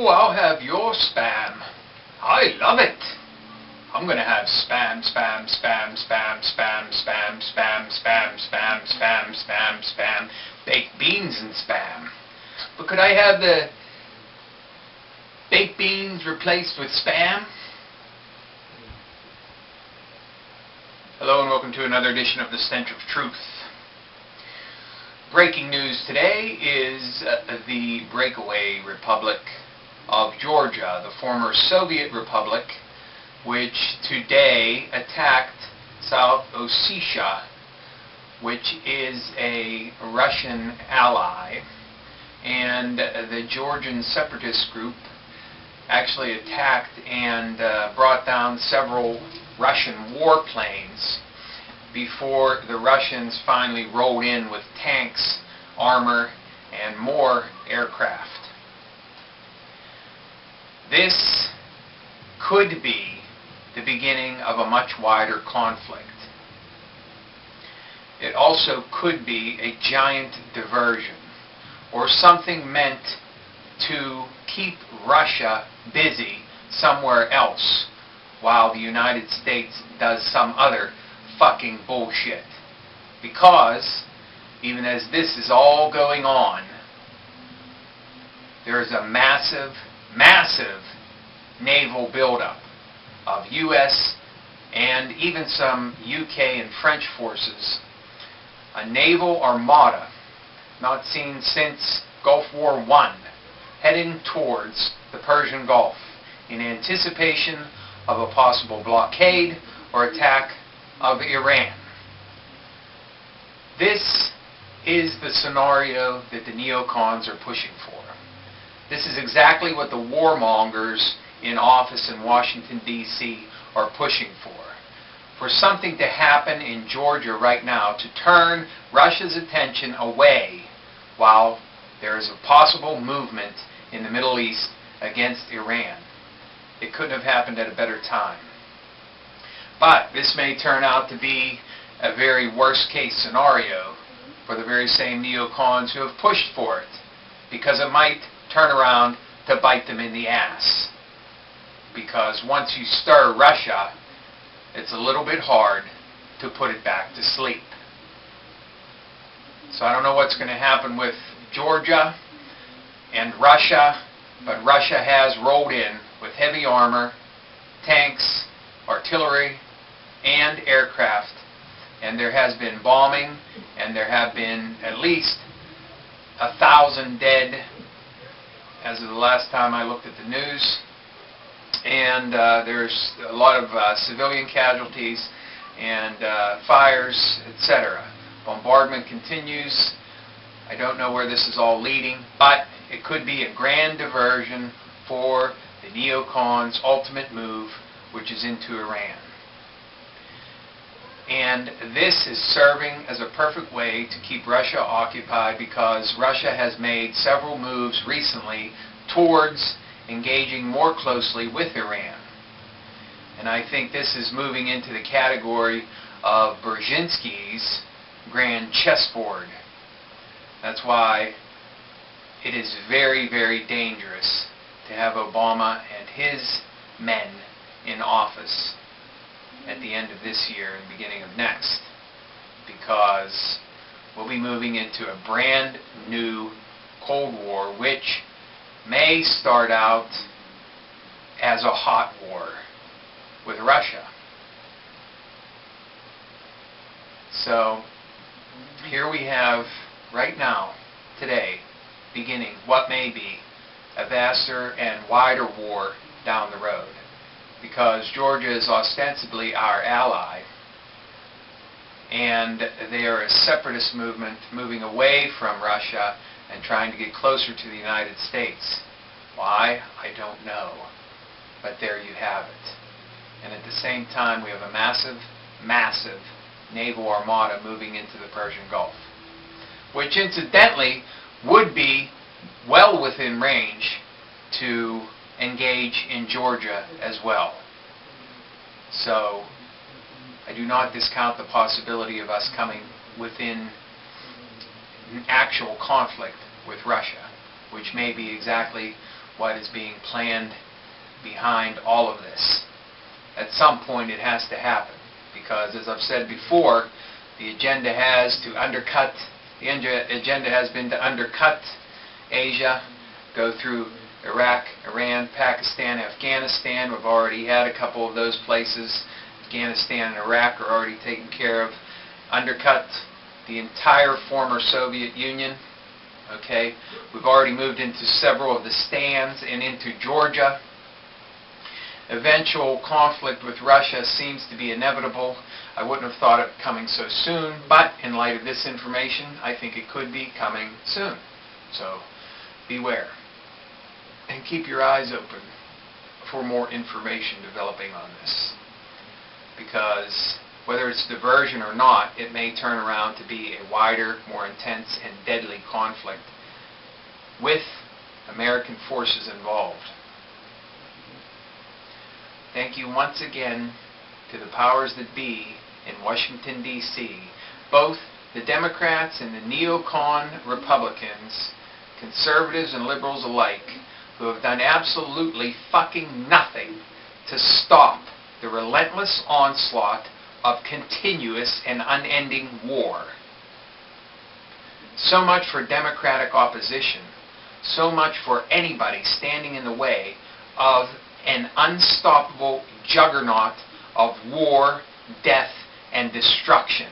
Oh, I'll have your spam. I love it. I'm going to have spam, spam, spam, spam, spam, spam, spam, spam, spam, spam, spam, spam, baked beans and spam. But could I have the baked beans replaced with spam? Hello and welcome to another edition of the Stench of Truth. Breaking news today is the breakaway Republic of Georgia, the former Soviet Republic, which today attacked South Ossetia, which is a Russian ally, and the Georgian separatist group actually attacked and brought down several Russian warplanes before the Russians finally rolled in with tanks, armor, and more aircraft. This could be the beginning of a much wider conflict. It also could be a giant diversion, or something meant to keep Russia busy somewhere else while the United States does some other fucking bullshit. Because, even as this is all going on, there is a massive, massive naval buildup of U.S. and even some UK and French forces. A naval armada not seen since Gulf War I, heading towards the Persian Gulf in anticipation of a possible blockade or attack of Iran. This is the scenario that the neocons are pushing for. This is exactly what the warmongers in office in Washington, D.C. are pushing for. For something to happen in Georgia right now to turn Russia's attention away while there is a possible movement in the Middle East against Iran. It couldn't have happened at a better time. But this may turn out to be a very worst case scenario for the very same neocons who have pushed for it, because it might turn around to bite them in the ass. Because once you stir Russia, it's a little bit hard to put it back to sleep. So I don't know what's going to happen with Georgia and Russia, but Russia has rolled in with heavy armor, tanks, artillery, and aircraft. And there has been bombing, and there have been at least 1,000 dead as of the last time I looked at the news. And there's a lot of civilian casualties and fires, etc. Bombardment continues. I don't know where this is all leading, but it could be a grand diversion for the neocons' ultimate move, which is into Iran. And this is serving as a perfect way to keep Russia occupied, because Russia has made several moves recently towards engaging more closely with Iran. And I think this is moving into the category of Brzezinski's grand chessboard. That's why it is very, very dangerous to have Obama and his men in office at the end of this year and beginning of next, because we'll be moving into a brand new Cold War, which may start out as a hot war with Russia. So here we have right now, today, beginning what may be a vaster and wider war down the road, because Georgia is ostensibly our ally, and they are a separatist movement moving away from Russia and trying to get closer to the United States. Why? I don't know. But there you have it. And at the same time, we have a massive, massive naval armada moving into the Persian Gulf, which incidentally would be well within range to engage in Georgia as well. So I do not discount the possibility of us coming within actual conflict with Russia, which may be exactly what is being planned behind all of this. At some point it has to happen, because as I've said before, the agenda has been to undercut Asia, go through Iraq, Iran, Pakistan, Afghanistan. We've already had a couple of those places. Afghanistan and Iraq are already taken care of. Undercut the entire former Soviet Union. Okay, we've already moved into several of the stands and into Georgia. Eventual conflict with Russia seems to be inevitable. I wouldn't have thought it coming so soon, but in light of this information, I think it could be coming soon. So beware. And keep your eyes open for more information developing on this. Because whether it's diversion or not, it may turn around to be a wider, more intense, and deadly conflict with American forces involved. Thank you once again to the powers that be in Washington, D.C., both the Democrats and the neocon Republicans, conservatives and liberals alike, who have done absolutely fucking nothing to stop the relentless onslaught of continuous and unending war. So much for democratic opposition. So much for anybody standing in the way of an unstoppable juggernaut of war, death, and destruction.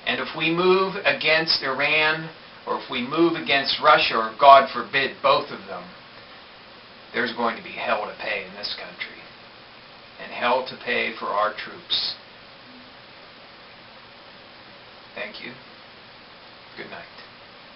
And if we move against Iran, or if we move against Russia, or God forbid, both of them, there's going to be hell to pay in this country. And hell to pay for our troops. Thank you. Good night.